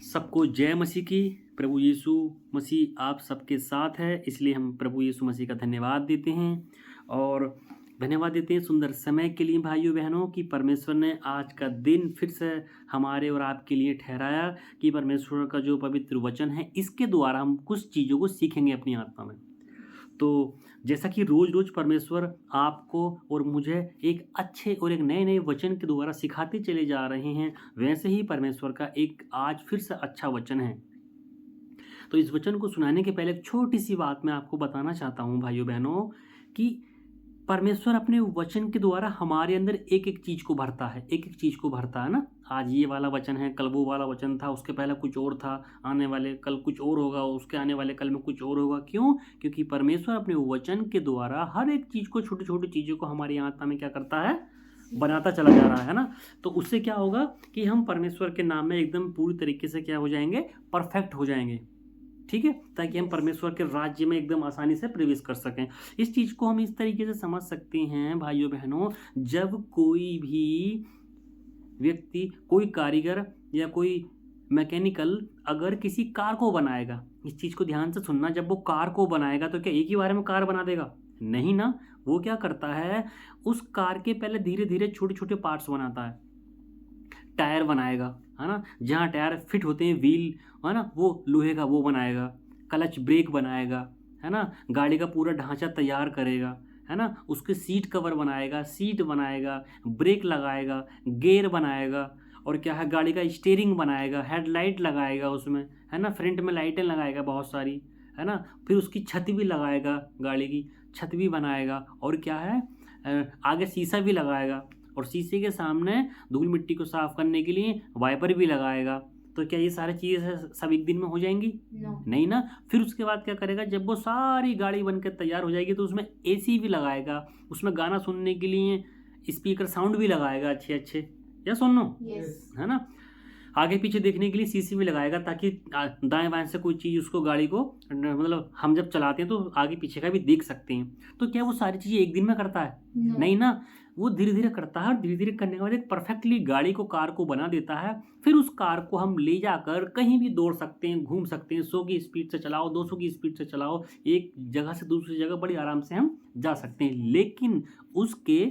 सबको जय मसीह की। प्रभु यीशु मसीह आप सबके साथ है, इसलिए हम प्रभु यीशु मसीह का धन्यवाद देते हैं और धन्यवाद देते हैं सुंदर समय के लिए भाइयों बहनों कि परमेश्वर ने आज का दिन फिर से हमारे और आपके लिए ठहराया कि परमेश्वर का जो पवित्र वचन है इसके द्वारा हम कुछ चीज़ों को सीखेंगे अपनी आत्मा में। तो जैसा कि रोज़ रोज़ परमेश्वर आपको और मुझे एक अच्छे और एक नए नए वचन के द्वारा सिखाते चले जा रहे हैं, वैसे ही परमेश्वर का एक आज फिर से अच्छा वचन है। तो इस वचन को सुनाने के पहले एक छोटी सी बात मैं आपको बताना चाहता हूँ भाइयों बहनों कि परमेश्वर अपने वचन के द्वारा हमारे अंदर एक एक चीज़ को भरता है, एक एक चीज़ को भरता है ना। आज ये वाला वचन है, कल वो वाला वचन था, उसके पहले कुछ और था, आने वाले कल कुछ और होगा, उसके आने वाले कल में कुछ और होगा। क्यों? क्योंकि परमेश्वर अपने वचन के द्वारा हर एक चीज़ को, छोटी छोटी चीज़ों को हमारी आत्मा में क्या करता है, बनाता चला जा रहा है ना। तो उससे क्या होगा कि हम परमेश्वर के नाम में एकदम पूरी तरीके से क्या हो जाएंगे, परफेक्ट हो जाएंगे। ठीक है, ताकि हम परमेश्वर के राज्य में एकदम आसानी से प्रवेश कर सकें। इस चीज़ को हम इस तरीके से समझ सकते हैं भाइयों बहनों, जब कोई भी व्यक्ति, कोई कारीगर या कोई मैकेनिकल अगर किसी कार को बनाएगा, इस चीज़ को ध्यान से सुनना, जब वो कार को बनाएगा तो क्या एक ही बार में कार बना देगा? नहीं ना। वो क्या करता है, उस कार के पहले धीरे धीरे छोटे छोटे पार्ट्स बनाता है। टायर बनाएगा, है ना, जहाँ टायर फिट होते हैं, व्हील है ना, वो लोहे का वो बनाएगा, क्लच ब्रेक बनाएगा, है ना, गाड़ी का पूरा ढांचा तैयार करेगा, है ना, उसके सीट कवर बनाएगा, सीट बनाएगा, ब्रेक लगाएगा, गियर बनाएगा, और क्या है, गाड़ी का स्टीयरिंग बनाएगा, हेडलाइट लगाएगा उसमें, है ना, फ्रंट में लाइटें लगाएगा बहुत सारी, है ना, फिर उसकी छत भी लगाएगा, गाड़ी की छत भी बनाएगा, और क्या है, आगे शीशा भी लगाएगा, और शीशे के सामने धूल मिट्टी को साफ करने के लिए वाइपर भी लगाएगा। तो क्या ये सारी चीज़ें सब एक दिन में हो जाएंगी? नहीं ना। फिर उसके बाद क्या करेगा, जब वो सारी गाड़ी बनकर तैयार हो जाएगी तो उसमें एसी भी लगाएगा, उसमें गाना सुनने के लिए स्पीकर साउंड भी लगाएगा अच्छे अच्छे, या सुनो, है ना, आगे पीछे देखने के लिए शीशे भी लगाएगा, ताकि दाएं बाएं से कोई चीज़ उसको, गाड़ी को, मतलब हम जब चलाते हैं तो आगे पीछे का भी देख सकते हैं। तो क्या वो सारी चीज़ें एक दिन में करता है? नहीं ना। वो धीरे धीरे करता है, और धीरे धीरे करने के बाद एक परफेक्टली गाड़ी को, कार को बना देता है। फिर उस कार को हम ले जाकर कहीं भी दौड़ सकते हैं, घूम सकते हैं, 100 की स्पीड से चलाओ, 200 की स्पीड से चलाओ, एक जगह से दूसरी जगह बड़ी आराम से हम जा सकते हैं। लेकिन उसके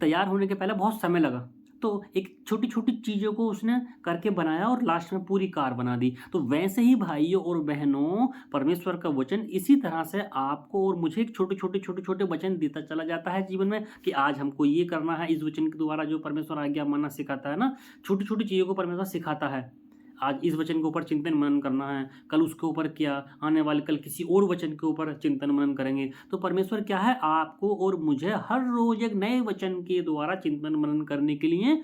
तैयार होने के पहले बहुत समय लगा, तो एक छोटी छोटी चीज़ों को उसने करके बनाया और लास्ट में पूरी कार बना दी। तो वैसे ही भाइयों और बहनों, परमेश्वर का वचन इसी तरह से आपको और मुझे एक छोटे छोटे छोटे छोटे वचन देता चला जाता है जीवन में, कि आज हमको ये करना है। इस वचन के द्वारा जो परमेश्वर आज्ञा मानना सिखाता है ना, छोटी छोटी चीज़ों को परमेश्वर सिखाता है। आज इस वचन के ऊपर चिंतन मनन करना है, कल उसके ऊपर क्या, आने वाले कल किसी और वचन के ऊपर चिंतन मनन करेंगे। तो परमेश्वर क्या है, आपको और मुझे हर रोज एक नए वचन के द्वारा चिंतन मनन करने के लिए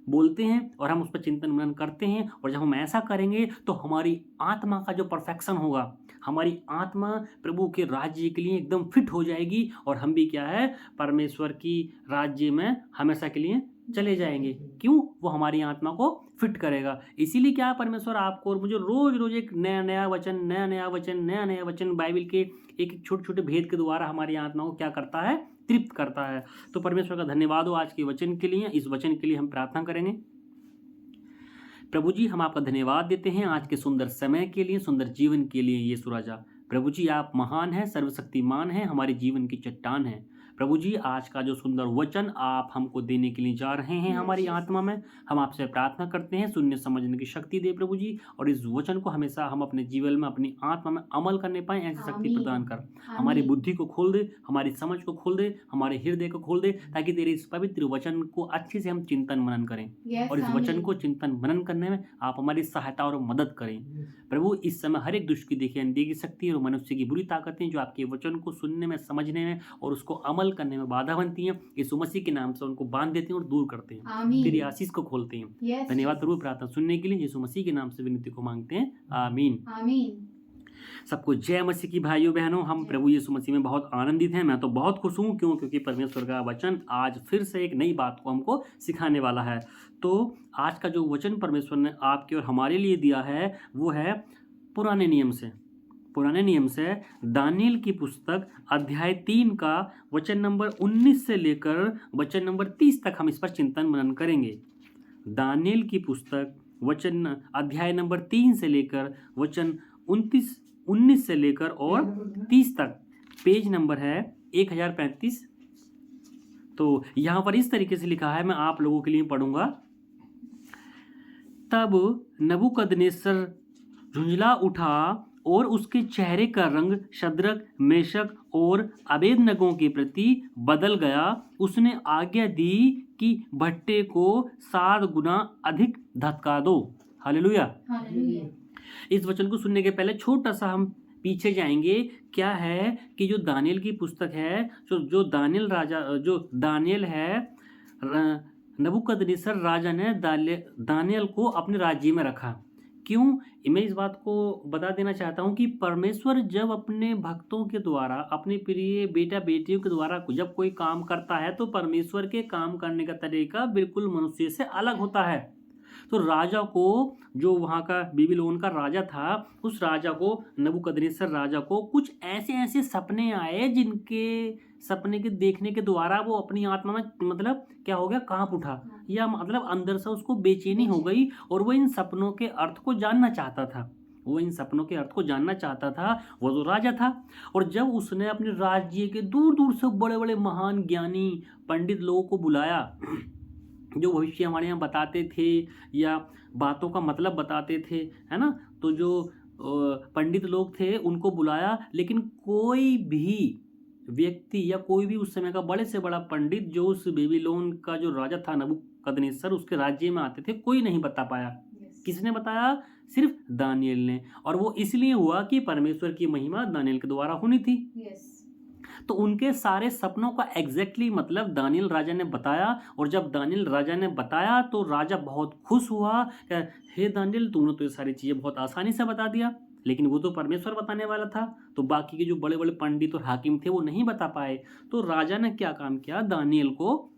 बोलते हैं, और हम उस पर चिंतन मनन करते हैं। और जब हम ऐसा करेंगे तो हमारी आत्मा का जो परफेक्शन होगा, हमारी आत्मा प्रभु के राज्य के लिए एकदम फिट हो जाएगी, और हम भी क्या है, परमेश्वर की राज्य में हमेशा के लिए चले जाएंगे। क्यों? वो हमारी आत्मा को फिट करेगा। इसीलिए क्या है, परमेश्वर आपको और मुझे रोज रोज एक नया नया वचन, नया नया वचन, नया नया वचन, बाइबल के एक एक छोटे छोटे भेद के द्वारा हमारी आत्मा को क्या करता है, तृप्त करता है। तो परमेश्वर का धन्यवाद हो आज के वचन के लिए। इस वचन के लिए हम प्रार्थना करेंगे। प्रभु जी, हम आपका धन्यवाद देते हैं आज के सुंदर समय के लिए, सुंदर जीवन के लिए। यीशु राजा, प्रभु जी आप महान हैं, सर्वशक्तिमान हैं, हमारे जीवन की चट्टान हैं। प्रभु जी, आज का जो सुंदर वचन आप हमको देने के लिए जा रहे हैं हमारी आत्मा में, हम आपसे प्रार्थना करते हैं, सुनने समझने की शक्ति दे प्रभु जी, और इस वचन को हमेशा हम अपने जीवन में, अपनी आत्मा में अमल करने पाए, ऐसी शक्ति प्रदान कर। हमारी बुद्धि को खोल दे, हमारी समझ को खोल दे, हमारे हृदय को खोल दे, ताकि तेरे इस पवित्र वचन को अच्छे से हम चिंतन मनन करें। और इस वचन को चिंतन मनन करने में आप हमारी सहायता और मदद करें। प्रभु, इस समय हर एक दुष्ट की देखिए अनदेखी शक्ति और मनुष्य की बुरी ताकतें जो आपके वचन को सुनने में, समझने में और उसको अमल करने में बाधा बनती हैं, यीशु मसीह के नाम से उनको बांध देते हैं और दूर करते हैं, तेरी आशीष को खोलते हैं। धन्यवाद प्रभु, प्रार्थना सुनने के लिए यीशु मसीह के नाम से विनती को मांगते हैं, आमीन। सबको जय मसीह की भाइयों बहनों। हम प्रभु यीशु मसीह में बहुत आनंदित हैं। मैं तो बहुत खुश हूँ। क्यों? क्योंकि परमेश्वर का वचन आज फिर से एक नई बात को हमको सिखाने वाला है। तो आज का जो वचन परमेश्वर ने आपके और हमारे लिए दिया है वो है पुराने नियम से दानियेल की पुस्तक अध्याय 3 का वचन नंबर 19 से लेकर वचन नंबर 30 तक हम इस पर चिंतन मनन करेंगे। दानियेल की पुस्तक वचन अध्याय नंबर 3 से लेकर वचन 19 से लेकर और 30 तक, पेज नंबर है 1035। तो यहाँ पर इस तरीके से लिखा है, मैं आप लोगों के लिए पढ़ूंगा। तब नबूकदनेस्सर झुंझला उठा और उसके चेहरे का रंग शद्रक, मेशक और अबेदनगो के प्रति बदल गया। उसने आज्ञा दी कि भट्टे को 7 गुना अधिक धधका दो। हालेलुया। इस वचन को सुनने के पहले छोटा सा हम पीछे जाएंगे। क्या है कि जो दानियल की पुस्तक है, जो दानियल राजा, जो दानियल है, नबूकदनेस्सर राजा ने दानियल को अपने राज्य में रखा। क्यों? मैं इस बात को बता देना चाहता हूँ कि परमेश्वर जब अपने भक्तों के द्वारा, अपने प्रिय बेटा बेटियों के द्वारा जब कोई काम करता है तो परमेश्वर के काम करने का तरीका बिल्कुल मनुष्य से अलग होता है। तो राजा को, जो वहाँ का बेबीलोन का राजा था, उस राजा को, नबूकदनेस्सर राजा को कुछ ऐसे ऐसे सपने आए जिनके सपने के देखने के द्वारा वो अपनी आत्मा में मतलब क्या हो गया, कांप उठा, या मतलब अंदर से उसको बेचैनी हो गई और वो इन सपनों के अर्थ को जानना चाहता था। वो जो राजा था। और जब उसने अपने राज्य के दूर दूर से बड़े बड़े महान ज्ञानी पंडित लोगों को बुलाया, जो भविष्यवाणियाँ बताते थे या बातों का मतलब बताते थे, है ना, तो जो पंडित लोग थे उनको बुलाया, लेकिन कोई भी व्यक्ति या कोई भी उस समय का बड़े से बड़ा पंडित जो उस बेबीलोन का जो राजा था नबूकदनेस्सर, उसके राज्य में आते थे, कोई नहीं बता पाया। किसने बताया? सिर्फ दानियल ने। और वो इसलिए हुआ कि परमेश्वर की महिमा दानियल के द्वारा होनी थी। तो उनके सारे सपनों का एग्जैक्टली मतलब दानियल राजा ने बताया। और जब दानियल राजा ने बताया तो राजा बहुत खुश हुआ। हे दानियल, तूने तो ये सारी चीज़ें बहुत आसानी से बता दिया, लेकिन वो तो परमेश्वर बताने वाला था, तो बाकी के जो बड़े बड़े पंडित और हाकिम थे वो नहीं बता पाए। तो राजा ने क्या काम किया, दानियल को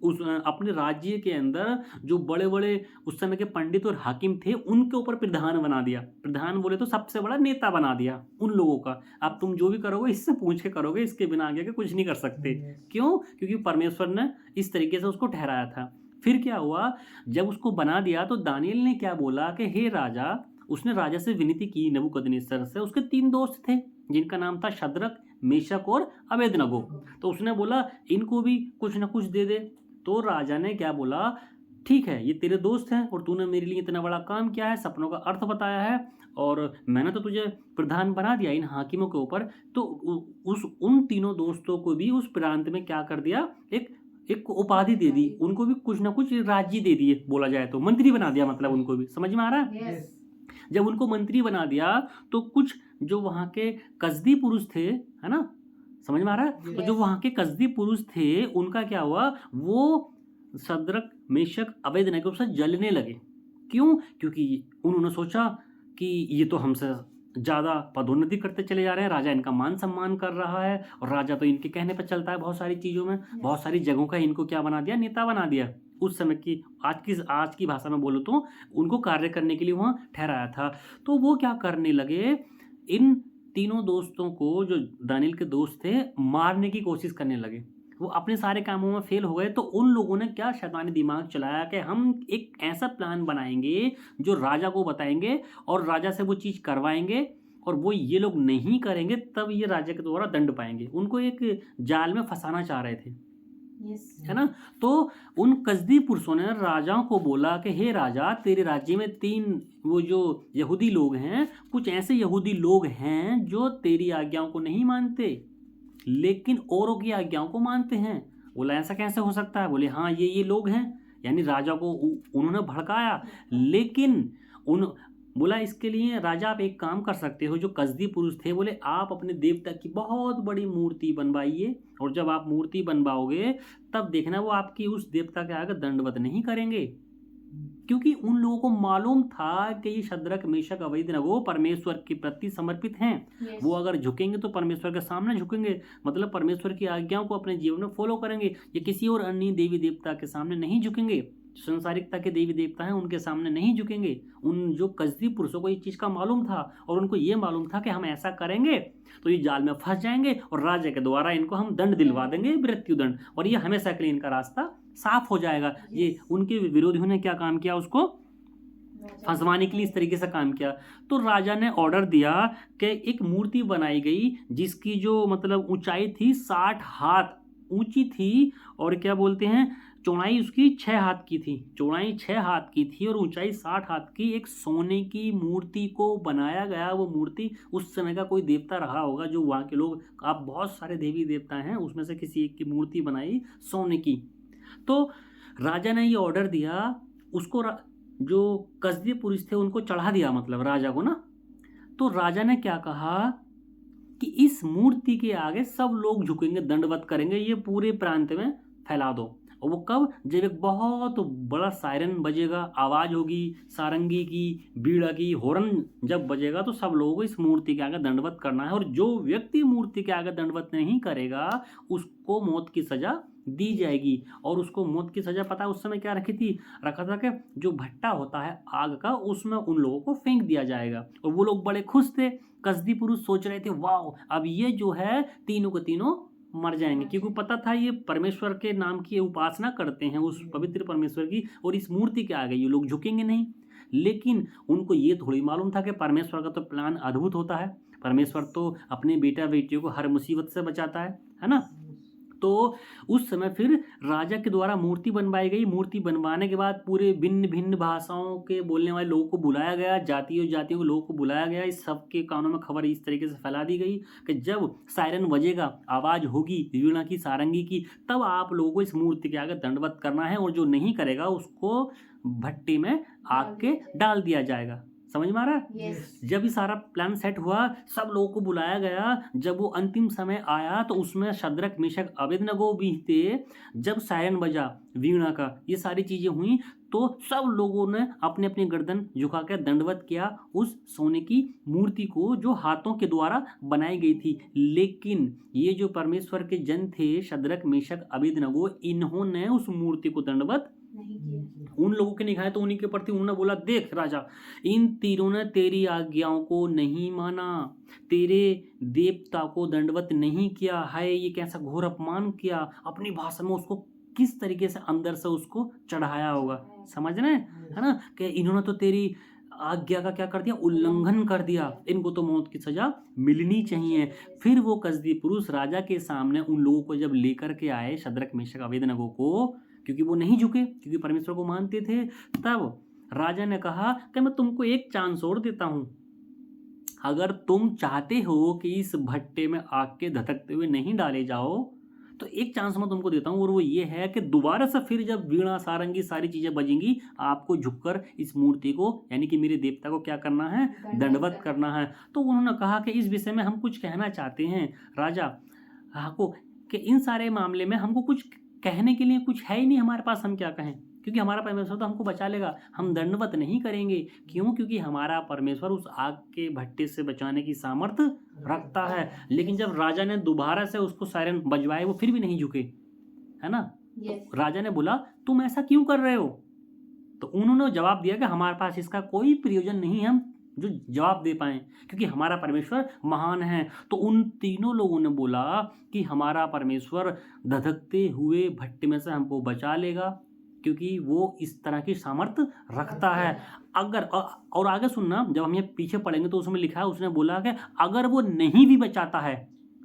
उस अपने राज्य के अंदर जो बड़े बड़े उस समय के पंडित और हाकिम थे उनके ऊपर प्रधान बना दिया। प्रधान बोले तो सबसे बड़ा नेता बना दिया उन लोगों का। अब तुम जो भी करोगे इससे पूछ के करोगे, इसके बिना आगे के कुछ नहीं कर सकते। क्यों? क्योंकि परमेश्वर ने इस तरीके से उसको ठहराया था। फिर क्या हुआ, जब उसको बना दिया तो दानियल ने क्या बोला कि हे राजा, उसने राजा से विनती की नबूकदनेस्सर से। उसके 3 दोस्त थे जिनका नाम था शद्रक, मेशक और अबेदनगो। तो उसने बोला इनको भी कुछ ना कुछ दे दे। तो राजा ने क्या बोला, ठीक है, ये तेरे दोस्त हैं और तूने मेरे लिए इतना बड़ा काम किया है, सपनों का अर्थ बताया है, और मैंने तो तुझे प्रधान बना दिया इन हाकिमों के ऊपर। तो उन तीनों दोस्तों को भी उस प्रांत में क्या कर दिया, एक उपाधि दे दी, उनको भी कुछ ना कुछ राज्य दे दिए, बोला जाए तो मंत्री बना दिया। मतलब उनको भी समझ में आ रहा है? जब उनको मंत्री बना दिया तो कुछ जो वहाँ के कसदी पुरुष थे, है ना, समझ में आ रहा है? तो जो वहाँ के कसदी पुरुष थे उनका क्या हुआ, वो शद्रक, मेशक, अबेदनगो से जलने लगे। क्यों? क्योंकि उन्होंने सोचा कि ये तो हमसे ज़्यादा पदोन्नति करते चले जा रहे हैं, राजा इनका मान सम्मान कर रहा है, और राजा तो इनके कहने पर चलता है बहुत सारी चीज़ों में, बहुत सारी जगहों का इनको क्या बना दिया, नेता बना दिया। उस समय की आज की भाषा में बोलो तो उनको कार्य करने के लिए वहाँ ठहराया था। तो वो क्या करने लगे, इन तीनों दोस्तों को, जो दानियल के दोस्त थे, मारने की कोशिश करने लगे। वो अपने सारे कामों में फेल हो गए। तो उन लोगों ने क्या शैतानी दिमाग चलाया कि हम एक ऐसा प्लान बनाएंगे जो राजा को बताएंगे और राजा से वो चीज़ करवाएंगे, और वो ये लोग नहीं करेंगे तब ये राजा के द्वारा दंड पाएंगे। उनको एक जाल में फंसाना चाह रहे थे, है ना। तो उन कसदी पुरुषों ने राजा को बोला कि हे राजा, तेरे राज्य में 3 वो जो यहूदी लोग हैं, कुछ ऐसे यहूदी लोग हैं जो तेरी आज्ञाओं को नहीं मानते लेकिन औरों की आज्ञाओं को मानते हैं। बोला ऐसा कैसे हो सकता है? बोले हाँ, ये लोग हैं। यानी राजा को उन्होंने भड़काया। लेकिन बोला इसके लिए राजा आप एक काम कर सकते हो। जो कसदी पुरुष थे बोले आप अपने देवता की बहुत बड़ी मूर्ति बनवाइए, और जब आप मूर्ति बनवाओगे तब देखना वो आपकी उस देवता के आगे दंडवत नहीं करेंगे। क्योंकि उन लोगों को मालूम था कि ये शद्रक, मेशक, अबेदनगो परमेश्वर के प्रति समर्पित हैं। वो अगर झुकेंगे तो परमेश्वर के सामने झुकेंगे, मतलब परमेश्वर की आज्ञाओं को अपने जीवन में फॉलो करेंगे। ये किसी और अन्य देवी देवता के सामने नहीं झुकेंगे। संसारिकता के देवी देवता हैं उनके सामने नहीं झुकेंगे। उन जो कसदी पुरुषों को इस चीज़ का मालूम था, और उनको ये मालूम था कि हम ऐसा करेंगे तो ये जाल में फंस जाएंगे और राजा के द्वारा इनको हम दंड दिलवा देंगे, मृत्यु दंड, और ये हमेशा के लिए इनका रास्ता साफ हो जाएगा। ये उनके विरोधियों ने क्या काम किया, उसको फंसवाने के लिए इस तरीके से काम किया। तो राजा ने ऑर्डर दिया कि एक मूर्ति बनाई गई जिसकी जो मतलब ऊंचाई थी 60 हाथ ऊंची थी, और क्या बोलते हैं, चौड़ाई उसकी 6 हाथ की थी, चौड़ाई 6 हाथ की थी और ऊंचाई 60 हाथ की एक सोने की मूर्ति को बनाया गया। वो मूर्ति उस समय का कोई देवता रहा होगा, जो वहाँ के लोग, आप बहुत सारे देवी देवता हैं, उसमें से किसी एक की मूर्ति बनाई सोने की। तो राजा ने ये ऑर्डर दिया, उसको जो कसदी पुरुष थे उनको चढ़ा दिया, मतलब राजा को ना। तो राजा ने क्या कहा कि इस मूर्ति के आगे सब लोग झुकेंगे, दंडवत करेंगे, ये पूरे प्रांत में फैला दो। और वो कब, जब एक बहुत बड़ा सायरन बजेगा, आवाज होगी सारंगी की, बीड़ा की, हॉर्न जब बजेगा, तो सब लोगों को इस मूर्ति के आगे दंडवत करना है। और जो व्यक्ति मूर्ति के आगे दंडवत नहीं करेगा उसको मौत की सजा दी जाएगी। और उसको मौत की सजा पता है उस समय क्या रखा था कि जो भट्टा होता है आग का, उसमें उन लोगों को फेंक दिया जाएगा। और वो लोग बड़े खुश थे, कसदी पुरुष सोच रहे थे वाह अब ये जो है तीनों के तीनों मर जाएंगे, क्योंकि पता था ये परमेश्वर के नाम की उपासना करते हैं, उस पवित्र परमेश्वर की, और इस मूर्ति के आगे ये लोग झुकेंगे नहीं। लेकिन उनको ये थोड़ी मालूम था कि परमेश्वर का तो प्लान अद्भुत होता है, परमेश्वर तो अपने बेटा बेटियों को हर मुसीबत से बचाता है ना। तो उस समय फिर राजा के द्वारा मूर्ति बनवाई गई। मूर्ति बनवाने के बाद पूरे भिन्न भिन्न भाषाओं के बोलने वाले लोगों को बुलाया गया, जातियों जातियों के लोगों को बुलाया गया। इस सब के कानों में खबर इस तरीके से फैला दी गई कि जब सायरन बजेगा, आवाज़ होगी वीणा की, सारंगी की, तब आप लोगों को इस मूर्ति के आगे दंडवत करना है, और जो नहीं करेगा उसको भट्टी में आग के डाल दिया जाएगा। समझ में आ रहा है? जब ये सारा प्लान सेट हुआ, सब लोगों को बुलाया गया। जब वो अंतिम समय आया तो उसमें शद्रक मेशक अबेदनगो भी थे। जब सायरन बजा वीणा का, ये सारी चीजें हुई, तो सब लोगों ने अपने अपने गर्दन झुका कर दंडवत किया उस सोने की मूर्ति को जो हाथों के द्वारा बनाई गई थी। लेकिन ये जो परमेश्वर के जन थे, शद्रक मेशक अबेदनगो, इन्होंने उस मूर्ति को दंडवत नहीं किया। उन लोगों की निगाहें तो उन्हीं के प्रति, उन्होंने बोला देख राजा, इन तीरों ने तेरी आज्ञाओं को नहीं माना, तेरे देवता को दंडवत नहीं किया है, ये कैसा घोर अपमान किया। अपनी भाषा में उसको किस तरीके से अंदर से उसको चढ़ाया होगा, समझ रहे हैं, है ना, कि इन्होंने तो तेरी आज्ञा का क्या कर दिया, उल्लंघन कर दिया, इनको तो मौत की सजा मिलनी चाहिए। फिर वो कसदी पुरुष राजा के सामने उन लोगों को जब लेकर के आए, शद्रक मेशक अबेदनगो को, क्योंकि वो नहीं झुके, क्योंकि परमेश्वर को मानते थे, तब राजा ने कहा कि मैं तुमको एक चांस और देता हूं, अगर तुम चाहते हो कि इस भट्टे में आग के धधकते हुए नहीं डाले जाओ, तो एक चांस मैं तुमको देता हूं, और वो ये है कि दोबारा से फिर जब वीणा सारंगी सारी चीजें बजेंगी, आपको झुककर इस मूर्ति को, यानी कि मेरे देवता को क्या करना है, दंडवत करना है। तो उन्होंने कहा कि इस विषय में हम कुछ कहना चाहते हैं राजा को, कि इन सारे मामले में हमको कुछ कहने के लिए कुछ है ही नहीं हमारे पास, हम क्या कहें, क्योंकि हमारा परमेश्वर तो हमको बचा लेगा, हम दंडवत नहीं करेंगे। क्यों? क्योंकि हमारा परमेश्वर उस आग के भट्टे से बचाने की सामर्थ्य रखता है। लेकिन जब राजा ने दोबारा से उसको सायरन बजवाए, वो फिर भी नहीं झुके, है ना। तो राजा ने बोला तुम ऐसा क्यों कर रहे हो? तो उन्होंने जवाब दिया कि हमारे पास इसका कोई प्रयोजन नहीं है, हम जो जवाब दे पाए, क्योंकि हमारा परमेश्वर महान है। तो उन तीनों लोगों ने बोला कि हमारा परमेश्वर धधकते हुए भट्टे में से हमको बचा लेगा, क्योंकि वो इस तरह की सामर्थ्य रखता है। अगर और आगे सुनना, जब हम ये पीछे पढ़ेंगे तो उसमें लिखा है, उसने बोला कि अगर वो नहीं भी बचाता है,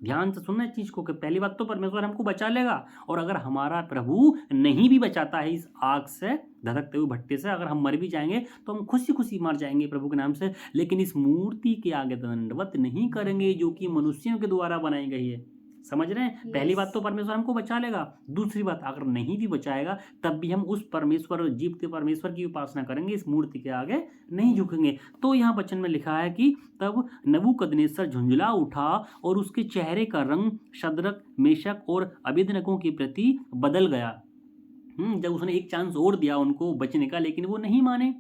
ध्यान से सुनना इस चीज को, कि पहली बात तो परमेश्वर हमको बचा लेगा, और अगर हमारा प्रभु नहीं भी बचाता है इस आग से, धधकते हुए भट्टे से, अगर हम मर भी जाएंगे तो हम खुशी खुशी मर जाएंगे प्रभु के नाम से, लेकिन इस मूर्ति के आगे दंडवत नहीं करेंगे जो कि मनुष्यों के द्वारा बनाई गई है। समझ रहे हैं? पहली बात तो परमेश्वर हमको बचा लेगा, दूसरी बात अगर नहीं भी बचाएगा तब भी हम उस परमेश्वर, जीवते परमेश्वर की उपासना करेंगे, इस मूर्ति के आगे नहीं झुकेंगे। तो यहाँ वचन में लिखा है कि तब नबूकदनेस्सर झुंझला उठा और उसके चेहरे का रंग शद्रक मेशक और अबेदनगो के प्रति बदल गया। जब उसने एक चांस और दिया उनको बचने का, लेकिन वो नहीं माने,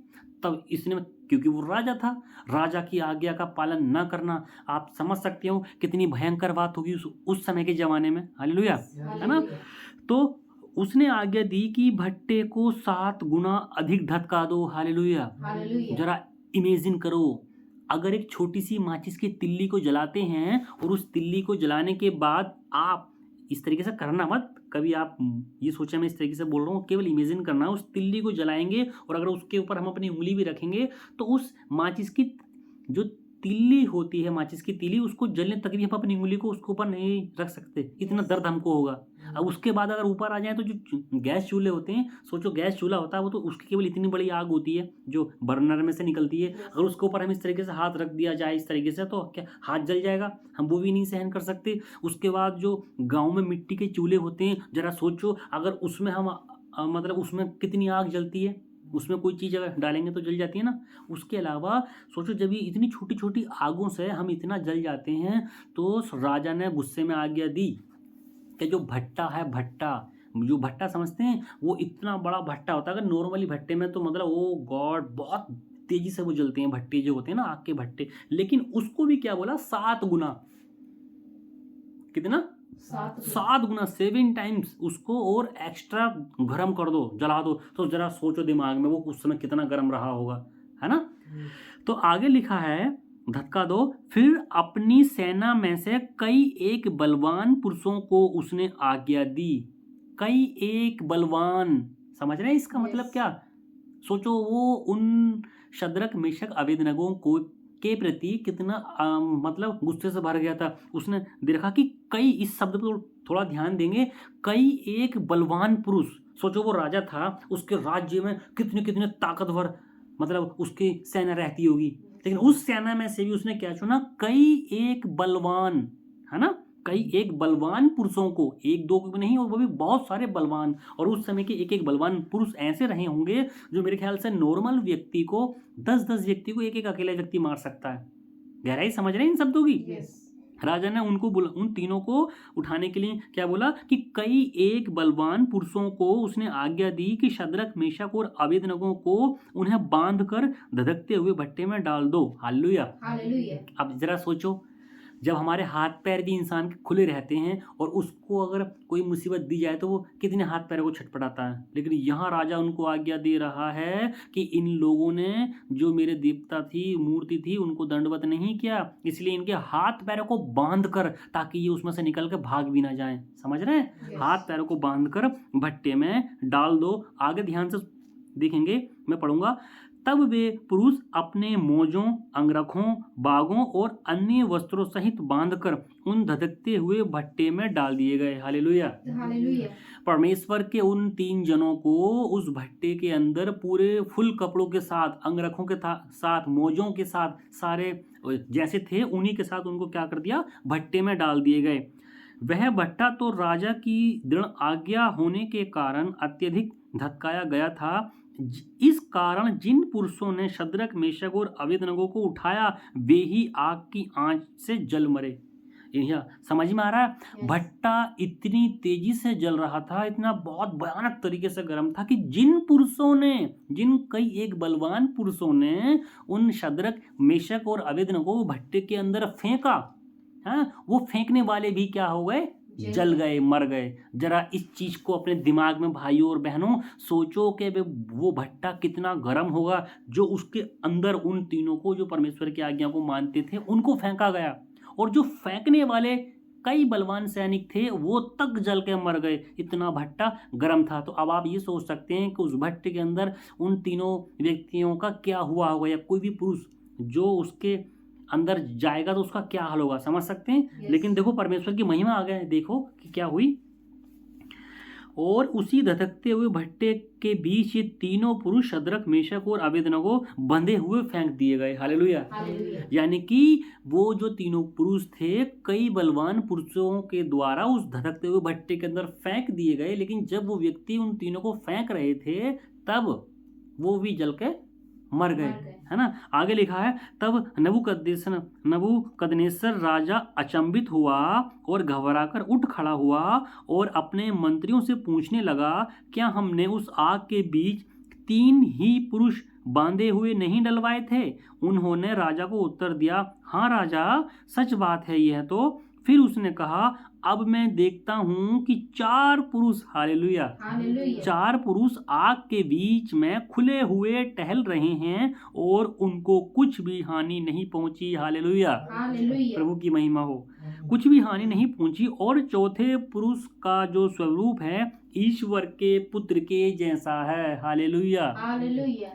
तब इसने, क्योंकि वो राजा था, राजा की आज्ञा का पालन न करना, आप समझ सकते हो कितनी भयंकर बात होगी उस समय के जमाने में। हालेलुया, है ना। तो उसने आज्ञा दी कि भट्टे को 7 गुना अधिक धधका दो। हालेलुया। जरा इमेजिन करो, अगर एक छोटी सी माचिस की तिल्ली को जलाते हैं और उस तिल्ली को जलाने के बाद आप इस तरीके से करना मत, कभी आप ये सोचा मैं इस तरीके से बोल रहा हूँ, केवल इमेजिन करना, उस तिल्ली को जलाएंगे और अगर उसके ऊपर हम अपनी उंगली भी रखेंगे तो उस माचिस की जो तिल्ली होती है, माचिस की तिल्ली, उसको जलने तक भी हम अपनी उंगली को उसके ऊपर नहीं रख सकते, इतना दर्द हमको होगा। अब उसके बाद अगर ऊपर आ जाए तो जो गैस चूल्हे होते हैं, सोचो गैस चूल्हा होता है वो तो उसकी केवल इतनी बड़ी आग होती है जो बर्नर में से निकलती है, अगर उसके ऊपर हम इस तरीके से हाथ रख दिया जाए इस तरीके से तो क्या हाथ जल जाएगा, हम वो भी नहीं सहन कर सकते। उसके बाद जो गाँव में मिट्टी के चूल्हे होते हैं, जरा सोचो अगर उसमें हम मतलब उसमें कितनी आग जलती है, उसमें कोई चीज़ अगर डालेंगे तो जल जाती है ना। उसके अलावा सोचो जब ये इतनी छोटी छोटी आगों से हम इतना जल जाते हैं तो राजा ने गुस्से में आज्ञा दी कि जो भट्टा है, भट्टा जो भट्टा समझते हैं वो इतना बड़ा भट्टा होता है, अगर नॉर्मली भट्टे में तो मतलब ओ गॉड बहुत तेजी से वो जलते हैं भट्टे जो होते हैं ना, आग के भट्टे, लेकिन उसको भी क्या बोला 7 गुना, कितना 7 गुना 7 टाइम्स उसको और एक्स्ट्रा गर्म कर दो, जला दो। तो जरा सोचो दिमाग में वो उस समय कितना गर्म रहा होगा, है ना। तो आगे लिखा है धक्का दो, फिर अपनी सेना में से कई एक बलवान पुरुषों को उसने आज्ञा दी। कई एक बलवान, समझ रहे हैं इसका मतलब क्या। सोचो वो उन शद्रक मेशक अबेदनगो को के प्रति कितना मतलब गुस्से से भर गया था। उसने देखा कि कई, इस शब्द पर थोड़ा ध्यान देंगे, कई एक बलवान पुरुष। सोचो वो राजा था, उसके राज्य में कितने कितने ताकतवर मतलब उसकी सेना रहती होगी, लेकिन उस सेना में से भी उसने क्या चुना, कई एक बलवान, है ना, कई एक बलवान पुरुषों को, एक दो को नहीं, और वो भी बहुत सारे बलवान। और उस समय के एक एक बलवान पुरुष ऐसे रहे होंगे जो मेरे ख्याल से नॉर्मल व्यक्ति को 10-10 व्यक्ति को एक एक अकेला व्यक्ति मार सकता है। गहराई समझ रहे हैं इन शब्दों की। राजा ने उनको उन तीनों को उठाने के लिए क्या बोला कि कई एक बलवान पुरुषों को उसने आज्ञा दी कि शद्रक मेशक और अबेदनगो को उन्हें बांध कर धधकते हुए भट्टे में डाल दो। हालेलुया। अब जरा सोचो जब हमारे हाथ पैर भी इंसान के खुले रहते हैं और उसको अगर कोई मुसीबत दी जाए तो वो कितने हाथ पैरों को छटपटाता है, लेकिन यहाँ राजा उनको आज्ञा दे रहा है कि इन लोगों ने जो मेरे देवता थी, मूर्ति थी, उनको दंडवत नहीं किया, इसलिए इनके हाथ पैरों को बांध कर, ताकि ये उसमें से निकल कर भाग भी ना जाए। समझ रहे हैं। हाथ पैरों को बांध कर भट्टे में डाल दो। आगे ध्यान से देखेंगे, मैं पढ़ूंगा। तब वे पुरुष अपने मोजों, अंगरखों, बागों और अन्य वस्त्रों सहित बांधकर उन धधकते हुए भट्टे में डाल दिए गए। हालेलुया। परमेश्वर के उन 3 जनों को उस भट्टे के अंदर पूरे फुल कपड़ों के साथ, अंगरखों के साथ, मोजों के साथ, सारे जैसे थे उन्हीं के साथ उनको क्या कर दिया, भट्टे में डाल दिए गए। वह भट्टा तो राजा की दृढ़ आज्ञा होने के कारण अत्यधिक धधकाया गया था। इस कारण जिन पुरुषों ने शद्रक मेशक और अबेदनगो को उठाया वे ही आग की आंच से जल मरे। यह समझ में आ रहा है। भट्टा इतनी तेजी से जल रहा था, इतना बहुत भयानक तरीके से गर्म था कि जिन पुरुषों ने, जिन कई एक बलवान पुरुषों ने उन शद्रक मेशक और अबेदनगो भट्टे के अंदर फेंका, हाँ, वो फेंकने वाले भी क्या हो गए, जल गए, मर गए। जरा इस चीज को अपने दिमाग में भाइयों और बहनों सोचो कि वो भट्टा कितना गर्म होगा जो उसके अंदर उन तीनों को जो परमेश्वर की आज्ञा को मानते थे उनको फेंका गया, और जो फेंकने वाले कई बलवान सैनिक थे वो तक जल के मर गए, इतना भट्टा गर्म था। तो अब आप ये सोच सकते हैं कि उस भट्टे के अंदर उन तीनों व्यक्तियों का क्या हुआ होगा, या कोई भी पुरुष जो उसके अंदर जाएगा तो उसका क्या हाल होगा, समझ सकते हैं। लेकिन देखो परमेश्वर की महिमा आ गए, देखो कि क्या हुई। और उसी धधकते हुए भट्टे के बीच ये तीनों पुरुष शद्रक मेशक और अबेदनगो बंधे हुए फेंक दिए गए। हालेलुया। यानी कि वो जो तीनों पुरुष थे कई बलवान पुरुषों के द्वारा उस धधकते हुए भट्टे के अंदर फेंक दिए गए, लेकिन जब वो व्यक्ति उन तीनों को फेंक रहे थे तब वो भी जल के मर गए, है ना। आगे लिखा है, तब नबूकदनेस्सर राजा अचंभित हुआ और घबराकर उठ खड़ा हुआ और अपने मंत्रियों से पूछने लगा, क्या हमने उस आग के बीच 3 ही पुरुष बांधे हुए नहीं डलवाए थे? उन्होंने राजा को उत्तर दिया, हाँ राजा, सच बात है यह तो। फिर उसने कहा, अब मैं देखता हूँ कि 4 पुरुष, हालेलुया, हालेलुया 4 पुरुष आग के बीच में खुले हुए टहल रहे हैं और उनको कुछ भी हानि नहीं पहुंची, हालेलुया, हालेलुया प्रभु की महिमा हो। कुछ भी हानि नहीं पहुंची। और चौथे पुरुष का जो स्वरूप है ईश्वर के पुत्र के जैसा है, हालेलुया। हालेलुया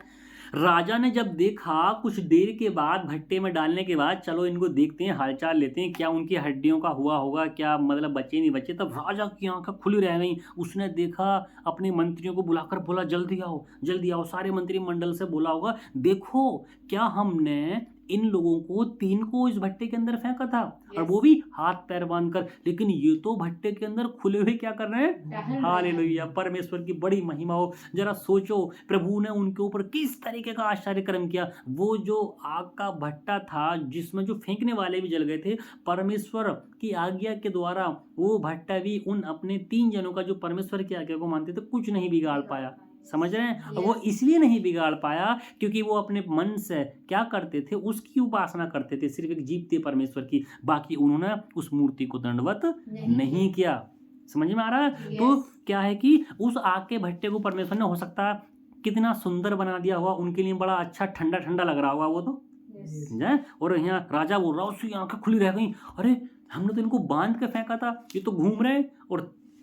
राजा ने जब देखा कुछ देर के बाद भट्टे में डालने के बाद, चलो इनको देखते हैं, हालचाल लेते हैं, क्या उनकी हड्डियों का हुआ होगा, क्या मतलब बचे नहीं बचे। तब राजा की आंखें खुली रह गई। उसने देखा, अपने मंत्रियों को बुलाकर बोला, जल्दी आओ जल्दी आओ। सारे मंत्रिमंडल से बोला होगा, देखो क्या हमने इन लोगों को 3 को इस भट्टे के अंदर फेंका था, और वो भी हाथ पैर बांधकर, लेकिन ये तो भट्टे के अंदर खुले हुए क्या कर रहे हैं, टहल रहे हैं। हालेलुया, परमेश्वर की बड़ी महिमा हो। जरा सोचो, प्रभु ने उनके ऊपर किस तरीके का आश्चर्य कर्म किया। वो जो आग का भट्टा था जिसमें जो फेंकने वाले भी जल गए थे, परमेश्वर की आज्ञा के द्वारा वो भट्टा भी उन अपने 3 जनों का जो परमेश्वर की आज्ञा को मानते थे कुछ नहीं बिगाड़ पाया। समझ रहे हैं? और वो इसलिए नहीं बिगाड़ पाया क्योंकि वो अपने मन से क्या करते थे, उसकी उपासना करते थे, सिर्फ एक जीवते परमेश्वर की। बाकी उन्होंने उस मूर्ति को दंडवत नहीं किया। समझ में आ रहा है? तो क्या है कि उस आग के भट्टे को परमेश्वर ने, हो सकता है कितना सुंदर बना दिया हुआ, उनके लिए बड़ा अच्छा ठंडा ठंडा लग रहा होगा वो तो, समझे? और यहाँ राजा बोल रहा, उसकी आंखें खुली रह गई, अरे हमने तो इनको बांध के फेंका था, ये तो घूम रहे, और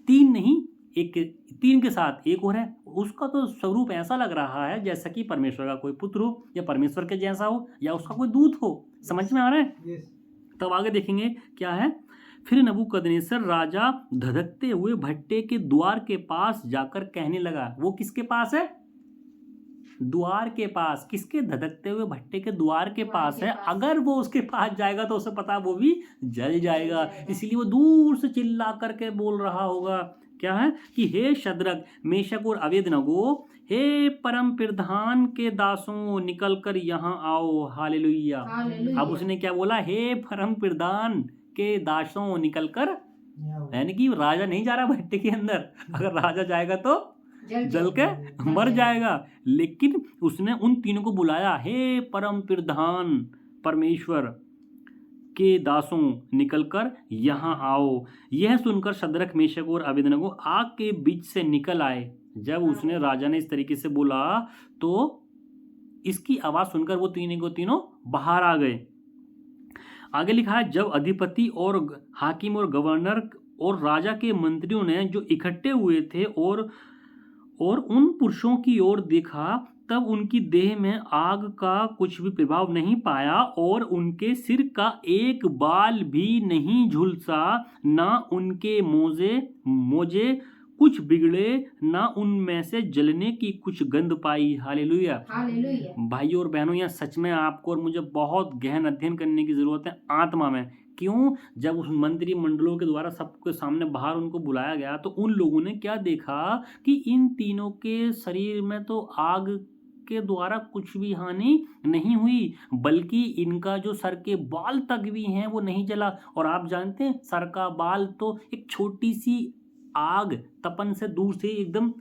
3 नहीं, एक 3 के साथ एक और है। उसका तो स्वरूप ऐसा लग रहा है जैसा कि परमेश्वर का कोई पुत्र हो, या परमेश्वर के जैसा हो, या उसका कोई दूत हो। समझ में आ रहा है? तब आगे देखेंगे क्या है। फिर नबूकदनेस्सर राजा धधकते हुए भट्टे के द्वार के पास जाकर कहने लगा। वो किसके पास है? द्वार के पास। किसके? धधकते हुए भट्टे के द्वार के पास है। अगर वो उसके पास जाएगा तो उसे पता वो भी जल जाएगा। इसलिए वो दूर से चिल्ला करके बोल रहा होगा, क्या है कि हे शद्रक, मेशक और अबेदनगो, हे परम प्रधान के दासों, निकल कर यहाँ आओ, हालेलुया। अब उसने क्या बोला? हे परम प्रधान के दासों, निकल कर, यानी कि राजा नहीं जा रहा भट्टे के अंदर। अगर राजा जाएगा तो जल के मर जाएगा। लेकिन उसने उन 3 को बुलाया, हे परम प्रधान परमेश्वर के दासों, निकलकर यहाँ आओ। यह सुनकर शद्रक, मेशक और अबेदनगो आग के बीच से निकल आए। जब उसने, राजा ने इस तरीके से बोला तो इसकी आवाज सुनकर वो तीनों बाहर आ गए। आगे लिखा है, जब अधिपति और हाकिम और गवर्नर और राजा के मंत्रियों ने जो इकट्ठे हुए थे और उन पुरुषों की ओर देखा, तब उनकी देह में आग का कुछ भी प्रभाव नहीं पाया और उनके सिर का एक बाल भी नहीं झुलसा, ना उनके मोजे कुछ बिगड़े, ना उनमें से जलने की कुछ गंध पाई। हालेलुया। भाइयों और बहनों, यहाँ सच में आपको और मुझे बहुत गहन अध्ययन करने की जरूरत है आत्मा में। क्यों? जब उस मंत्री मंडलों के द्वारा सबके सामने बाहर उनको बुलाया गया तो उन लोगों ने क्या देखा कि इन तीनों के शरीर में तो आग के द्वारा कुछ भी हानि नहीं हुई, बल्कि इनका जो सर के बाल तक भी हैं वो नहीं जला। और आप जानते हैं, सर का बाल तो एक छोटी सी आग तपन से दूर से एकदम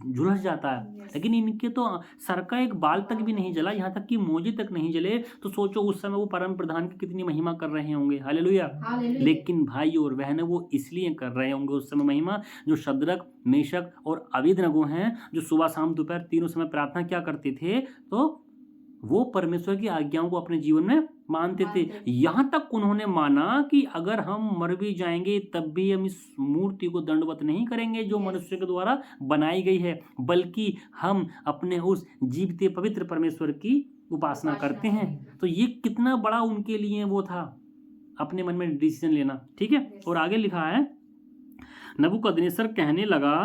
झुलस जाता है, लेकिन इनके तो सर का एक बाल तक भी नहीं जला, यहाँ तक कि मोजे तक नहीं जले। तो सोचो उस समय वो परम प्रधान की कितनी महिमा कर रहे होंगे। हालेलुया। लेकिन भाई और बहनें, वो इसलिए कर रहे होंगे उस समय महिमा, जो शद्रक, मेशक और अबेदनगो हैं, जो सुबह शाम दोपहर तीनों समय प्रार्थना क्या करते थे, तो वो परमेश्वर की आज्ञाओं को अपने जीवन में मानते थे। यहाँ तक उन्होंने माना कि अगर हम मर भी जाएंगे तब भी हम इस मूर्ति को दंडवत नहीं करेंगे जो मनुष्य के द्वारा बनाई गई है, बल्कि हम अपने उस जीवते पवित्र परमेश्वर की उपासना करते हैं। तो ये कितना बड़ा उनके लिए वो था, अपने मन में डिसीजन लेना। ठीक है। और आगे लिखा है, नबूकदनेस्सर कहने लगा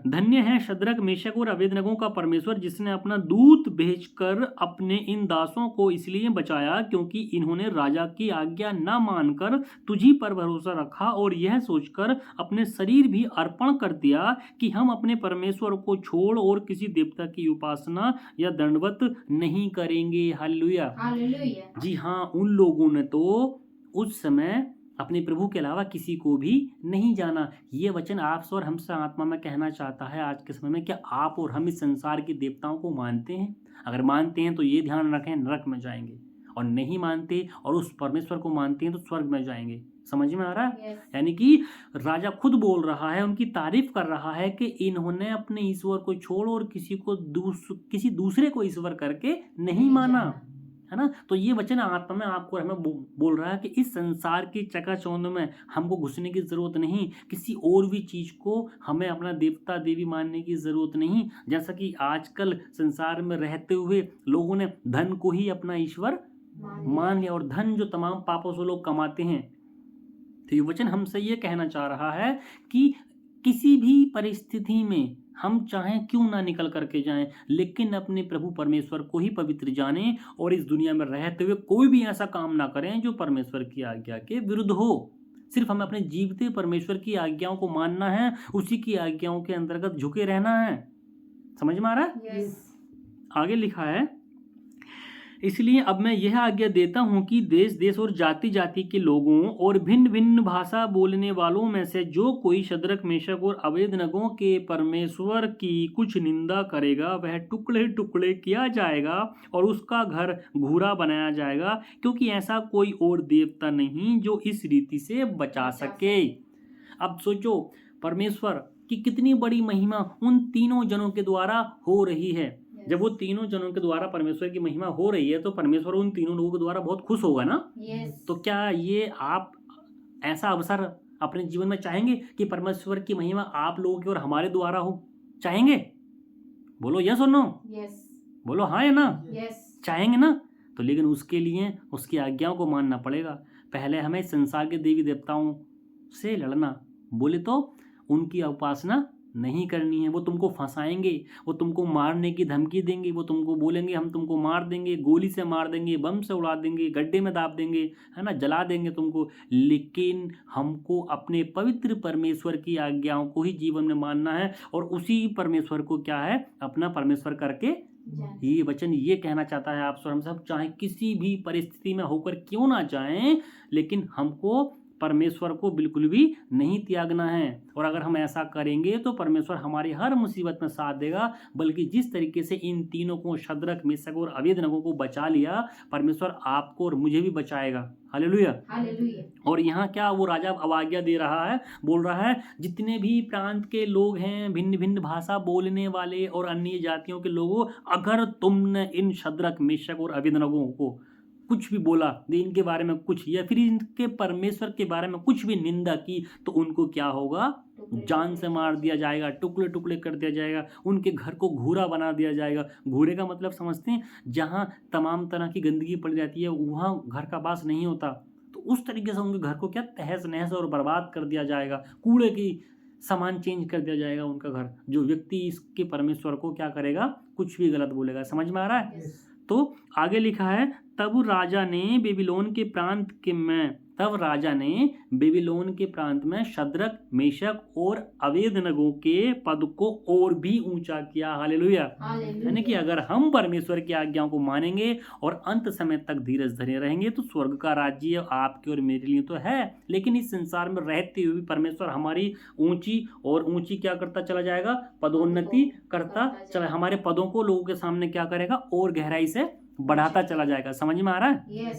धन्य है शद्रक, मेशक और अबेदनगो का परमेश्वर, जिसने अपना दूत भेजकर अपने इन दासों को इसलिए बचाया क्योंकि इन्होंने राजा की आज्ञा न मानकर तुझी पर भरोसा रखा और यह सोचकर अपने शरीर भी अर्पण कर दिया कि हम अपने परमेश्वर को छोड़ और किसी देवता की उपासना या दंडवत नहीं करेंगे। हालेलुया। जी हाँ, उन लोगों ने तो उस समय अपने प्रभु के अलावा किसी को भी नहीं जाना। ये वचन आपसे और हमसे आत्मा में कहना चाहता है आज के समय में, क्या आप और हम इस संसार के देवताओं को मानते हैं? अगर मानते हैं तो ये ध्यान रखें, नरक में जाएंगे। और नहीं मानते और उस परमेश्वर को मानते हैं तो स्वर्ग में जाएंगे। समझ में आ रहा है? Yes. यानी कि राजा खुद बोल रहा है, उनकी तारीफ कर रहा है कि इन्होंने अपने ईश्वर को छोड़ और किसी दूसरे को ईश्वर करके नहीं माना, है ना। तो ये वचन आत्मा में आपको हमें बोल रहा है कि इस संसार की चकाचौंध में हमको घुसने की जरूरत नहीं, किसी और भी चीज को हमें अपना देवता देवी मानने की जरूरत नहीं। जैसा कि आजकल संसार में रहते हुए लोगों ने धन को ही अपना ईश्वर मान लिया और धन जो तमाम पापों से लोग कमाते हैं। तो ये वचन हमसे ये कहना चाह रहा है कि किसी भी परिस्थिति में हम चाहें क्यों ना निकल करके जाएं, लेकिन अपने प्रभु परमेश्वर को ही पवित्र जानें और इस दुनिया में रहते हुए कोई भी ऐसा काम ना करें जो परमेश्वर की आज्ञा के विरुद्ध हो। सिर्फ हमें अपने जीवते परमेश्वर की आज्ञाओं को मानना है, उसी की आज्ञाओं के अंतर्गत झुके रहना है। समझ में आ रहा है? Yes. आगे लिखा है, इसलिए अब मैं यह आज्ञा देता हूं कि देश देश और जाति जाति के लोगों और भिन्न भिन्न भाषा बोलने वालों में से जो कोई शद्रक मेशक और अबेदनगो के परमेश्वर की कुछ निंदा करेगा वह टुकड़े टुकड़े किया जाएगा और उसका घर घूरा बनाया जाएगा, क्योंकि ऐसा कोई और देवता नहीं जो इस रीति से बचा सके। अब सोचो परमेश्वर की कितनी बड़ी महिमा उन तीनों जनों के द्वारा हो रही है। जब वो तीनों जनों के द्वारा परमेश्वर की महिमा हो रही है तो परमेश्वर उन तीनों लोगों के द्वारा बहुत खुश होगा ना। Yes. तो क्या ये आप ऐसा अवसर अपने जीवन में चाहेंगे कि परमेश्वर की महिमा आप लोगों की और हमारे द्वारा हो? चाहेंगे? बोलो यस और नो। Yes. बोलो हाँ या ना। Yes. चाहेंगे ना। तो लेकिन उसके लिए उसकी आज्ञाओं को मानना पड़ेगा। पहले हमें संसार के देवी देवताओं से लड़ना, बोले तो उनकी उपासना नहीं करनी है। वो तुमको फंसाएंगे, वो तुमको मारने की धमकी देंगे, वो तुमको बोलेंगे हम तुमको मार देंगे, गोली से मार देंगे, बम से उड़ा देंगे, गड्ढे में दाब देंगे, है ना, जला देंगे तुमको। लेकिन हमको अपने पवित्र परमेश्वर की आज्ञाओं को ही जीवन में मानना है और उसी परमेश्वर को क्या है, अपना परमेश्वर करके ये वचन ये कहना चाहता है आप हम सब, चाहे किसी भी परिस्थिति में होकर क्यों ना जाएं, लेकिन हमको परमेश्वर को बिल्कुल भी नहीं त्यागना है। और अगर हम ऐसा करेंगे तो परमेश्वर हमारी हर मुसीबत में साथ देगा। बल्कि जिस तरीके से इन तीनों को शद्रक मेशक और अबेदनगो को बचा लिया, परमेश्वर आपको और मुझे भी बचाएगा। हालेलुया। हालेलुया। और यहाँ क्या वो राजा अब आज्ञा दे रहा है, बोल रहा है जितने भी प्रांत के लोग हैं, भिन्न भिन्न भाषा बोलने वाले और अन्य जातियों के लोगों, अगर तुमने इन शद्रक मेशक और अबेदनगो को कुछ भी बोला, इनके बारे में कुछ या फिर इनके परमेश्वर के बारे में कुछ भी निंदा की, तो उनको क्या होगा, जान से मार दिया जाएगा, टुकड़े टुकड़े कर दिया जाएगा, उनके घर को घूरा बना दिया जाएगा। घूरे का मतलब समझते हैं, जहाँ तमाम तरह की गंदगी पड़ जाती है वहाँ घर का वास नहीं होता, तो उस तरीके से उनके घर को क्या तहस नहस और बर्बाद कर दिया जाएगा, कूड़े की सामान चेंज कर दिया जाएगा उनका घर। जो व्यक्ति इसके परमेश्वर को क्या करेगा, कुछ भी गलत बोलेगा। समझ में आ रहा है? तो आगे लिखा है, तब राजा ने बेबीलोन के प्रांत में शद्रक मेशक और अबेदनगो के पद को और भी ऊंचा किया। हालेलुया। यानी कि अगर हम परमेश्वर की आज्ञाओं को मानेंगे और अंत समय तक धीरज धरे रहेंगे तो स्वर्ग का राज्य आपके और मेरे लिए तो है, लेकिन इस संसार में रहते हुए भी परमेश्वर हमारी ऊंची क्या करता चला जाएगा, पदोन्नति करता चला, हमारे पदों को लोगों के सामने क्या करेगा, और गहराई से बढ़ाता चला जाएगा। समझ में आ रहा है? Yes.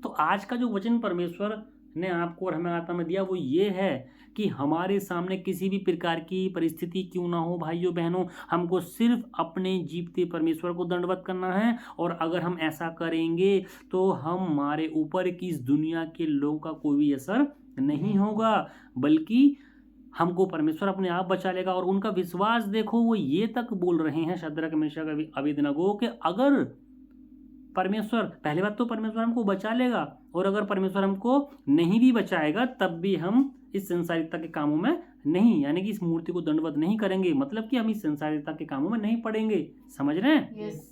तो आज का जो वचन परमेश्वर ने आपको और हमें आत्मा में दिया वो ये है कि हमारे सामने किसी भी प्रकार की परिस्थिति क्यों ना हो भाइयों बहनों, हमको सिर्फ अपने जीवते परमेश्वर को दंडवत करना है। और अगर हम ऐसा करेंगे तो हमारे ऊपर की इस दुनिया के लोगों का कोई भी असर नहीं होगा, बल्कि हमको परमेश्वर अपने आप बचा लेगा। और उनका विश्वास देखो, वो ये तक बोल रहे हैं शद्रक मेशक अबेदनगो के, अगर परमेश्वर, पहली बात तो परमेश्वर हमको बचा लेगा, और अगर परमेश्वर हमको नहीं भी बचाएगा तब भी हम इस संसारिकता के कामों में नहीं, यानी कि इस मूर्ति को दंडवत नहीं करेंगे, मतलब कि हम इस संसारिकता के कामों में नहीं पड़ेंगे। समझ रहे हैं? Yes.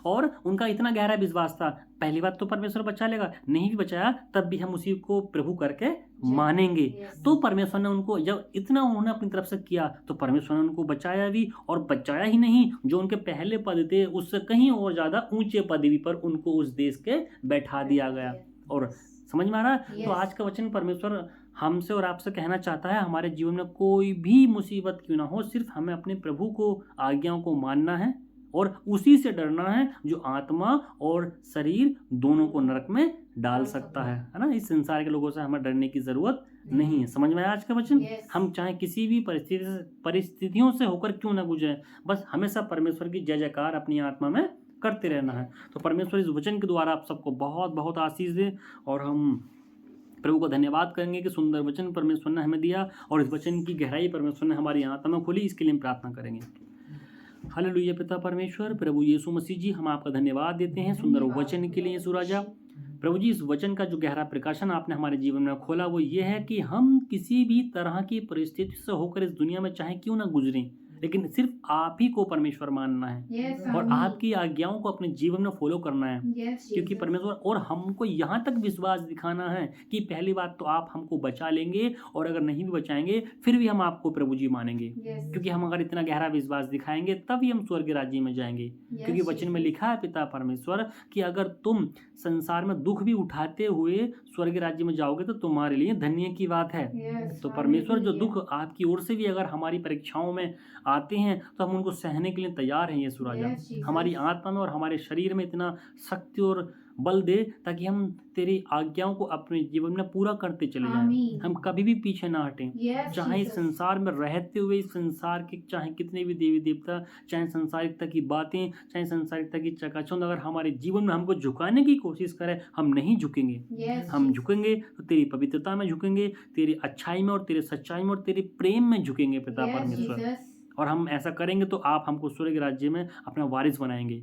और उनका इतना गहरा विश्वास था, पहली बात तो परमेश्वर बचा लेगा, नहीं भी बचाया तब भी हम उसी को प्रभु करके मानेंगे। Yes. तो परमेश्वर ने उनको, जब इतना उन्होंने अपनी तरफ से किया तो परमेश्वर ने उनको बचाया भी, और बचाया ही नहीं, जो उनके पहले पद थे उससे कहीं और ज्यादा ऊंचे पदवी पर उनको उस देश के बैठा दिया गया। और समझ में आ रहा है? तो आज का वचन परमेश्वर हमसे और आपसे कहना चाहता है, हमारे जीवन में कोई भी मुसीबत क्यों ना हो, सिर्फ हमें अपने प्रभु को आज्ञाओं को मानना है और उसी से डरना है जो आत्मा और शरीर दोनों को नरक में डाल सकता है ना। इस संसार के लोगों से हमें डरने की जरूरत नहीं है। समझ में आया आज का वचन? हम चाहे किसी भी परिस्थितियों से होकर क्यों ना गुजरे, बस हमेशा परमेश्वर की जय जयकार अपनी आत्मा में करते रहना है। तो परमेश्वर इस वचन के द्वारा आप सबको बहुत बहुत आशीष दे, और हम प्रभु को धन्यवाद करेंगे कि सुंदर वचन परमेश्वर ने हमें दिया और इस वचन की गहराई परमेश्वर ने हमारी आत्मा में खोली। इसके लिए हम प्रार्थना करेंगे। हालेलुया। पिता परमेश्वर, प्रभु यीशु मसीह जी, हम आपका धन्यवाद देते हैं सुंदर वचन के लिए। यीशु राजा, प्रभु जी, इस वचन का जो गहरा प्रकाशन आपने हमारे जीवन में खोला वो ये है कि हम किसी भी तरह की परिस्थिति से होकर इस दुनिया में चाहे क्यों ना गुजरें, लेकिन सिर्फ आप ही को परमेश्वर मानना है और आपकी आज्ञाओं को अपने जीवन में फॉलो करना है। क्योंकि परमेश्वर, और हमको यहाँ तक विश्वास दिखाना है कि पहली बात तो आप हमको बचा लेंगे, और अगर नहीं भी बचाएंगे फिर भी हम आपको प्रभु जी मानेंगे। क्योंकि हम अगर इतना गहरा विश्वास दिखाएंगे तभी हम स्वर्ग राज्य में जाएंगे। क्योंकि वचन में लिखा है पिता परमेश्वर कि अगर तुम संसार में दुख भी उठाते हुए स्वर्ग राज्य में जाओगे तो तुम्हारे लिए धन्य की बात है। तो परमेश्वर, जो दुख आपकी ओर से भी अगर हमारी परीक्षाओं में आते हैं तो हम उनको सहने के लिए तैयार हैं। यीशु राजा, हमारी आत्मा में और हमारे शरीर में इतना शक्ति और बल दे ताकि हम तेरी आज्ञाओं को अपने जीवन में पूरा करते चले जाएं। हम कभी भी पीछे ना हटें। चाहे इस संसार में रहते हुए इस संसार के चाहे कितने भी देवी देवता, चाहे संसारिकता की बातें, चाहे संसारिकता की चकाचौंध अगर हमारे जीवन में हमको झुकाने की कोशिश करे, हम नहीं झुकेंगे। हम झुकेंगे तो तेरी पवित्रता में झुकेंगे, तेरी अच्छाई में और तेरे सच्चाई में और तेरे प्रेम में झुकेंगे पिता परमेश्वर। और हम ऐसा करेंगे तो आप हमको स्वर्ग राज्य में अपना वारिस बनाएंगे।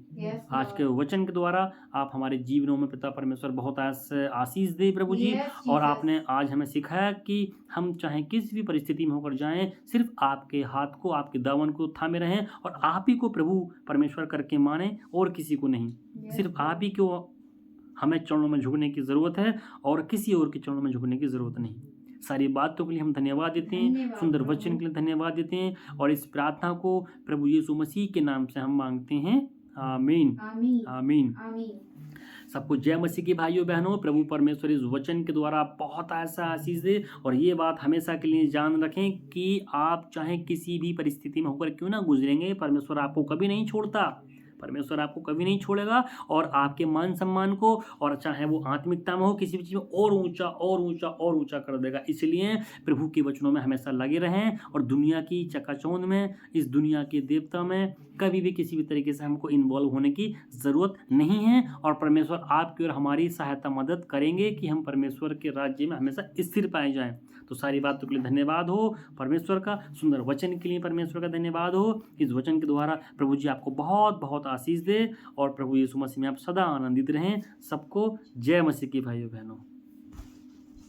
आज के वचन के द्वारा आप हमारे जीवनों में पिता परमेश्वर बहुत आशीष दे प्रभु जी। और आपने आज हमें सिखाया कि हम चाहे किसी भी परिस्थिति में होकर जाएं, सिर्फ आपके हाथ को, आपके दामन को थामे रहें और आप ही को प्रभु परमेश्वर करके माने और किसी को नहीं। सिर्फ आप ही को हमें चरणों में झुकने की ज़रूरत है और किसी और के चरणों में झुकने की ज़रूरत नहीं। सारी बातों के लिए हम धन्यवाद देते हैं, सुंदर वचन के लिए धन्यवाद देते हैं, और इस प्रार्थना को प्रभु यीशु मसीह के नाम से हम मांगते हैं। आमीन आमीन। सबको जय मसीह के भाइयों बहनों। प्रभु परमेश्वर इस वचन के द्वारा बहुत ऐसा आशीष दे, और ये बात हमेशा के लिए जान रखें कि आप चाहे किसी भी परिस्थिति में होकर क्यों ना गुजरेंगे, परमेश्वर आपको कभी नहीं छोड़ता। परमेश्वर आपको कभी नहीं छोड़ेगा और आपके मान सम्मान को, और चाहे वो आत्मिकता में हो, किसी भी चीज़ में और ऊंचा और ऊंचा और ऊंचा कर देगा। इसलिए प्रभु के वचनों में हमेशा लगे रहें और दुनिया की चकाचौंध में, इस दुनिया के देवता में कभी भी किसी भी तरीके से हमको इन्वॉल्व होने की ज़रूरत नहीं है। और परमेश्वर आपकी और हमारी सहायता मदद करेंगे कि हम परमेश्वर के राज्य में हमेशा स्थिर पाए जाएं। तो सारी बातों के लिए धन्यवाद हो परमेश्वर का, सुंदर वचन के लिए परमेश्वर का धन्यवाद हो। इस वचन के द्वारा प्रभु जी आपको बहुत बहुत आशीष दे, और प्रभु यीशु मसीह में आप सदा आनंदित रहें। सबको जय मसीह की भाइयों बहनों।